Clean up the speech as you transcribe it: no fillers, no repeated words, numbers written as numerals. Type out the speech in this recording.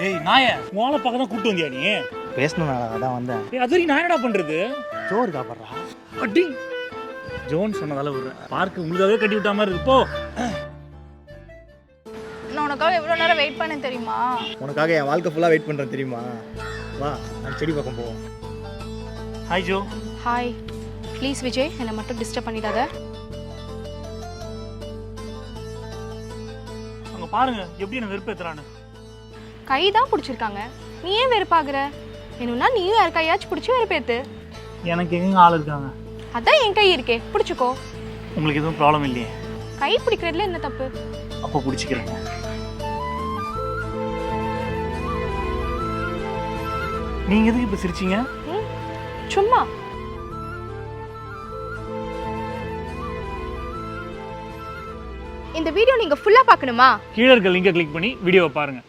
ஏய் நாயே, மோளை பக்கம் தான் கூட்டு வந்தியா நீ? பேசணும்னால தான் வந்தேன். ஏய் அது வரைக்கும் நான் என்னடா பண்றது? சோறு காப்படுறா. அடி ஜோன் சொன்னதால விடுறேன். பார்க்கு உங்களுக்காகவே கட்டி விட்ட மாதிரி இருக்கு. போ. நான் உனக்காக எவ்வளோ நேரம் வெயிட் பண்ணேன் தெரியுமா? உனக்காக என் வாழ்க்கை ஃபுல்லாக வெயிட் பண்ணுறேன் தெரியுமா? வா நான் செடி பக்கம் போவோம். Hi Joe. Hi. Please Vijay, என்னை மட்டும் டிஸ்டர்ப் பண்ணிடாத. அங்க பாருங்க எப்படி என்ன வெறுப்பேத்துறான்னு. கை தான் பிடிச்சிருக்காங்க, நீ ஏன் வெறுப்பாகுற? என்னன்னா நீயும் யார் கையாச்சும் பிடிச்சி வெறுப்பேத்து. எனக்கு எங்க ஆள் இருக்காங்க? அதான் என் கை இருக்கே, பிடிச்சிக்கோ. உங்களுக்கு எதுவும் ப்ராப்ளம் இல்லையே? கை பிடிக்கிறதுல என்ன தப்பு? அப்போ பிடிச்சிக்கிறேங்க. நீங்க எதுக்கு இப்ப சிரிச்சீங்க? சும்மா. இந்த வீடியோ நீங்க ஃபுல்லா பார்க்கணுமா? கீழே இருக்க லிங்கை கிளிக் பண்ணி வீடியோவை பாருங்க.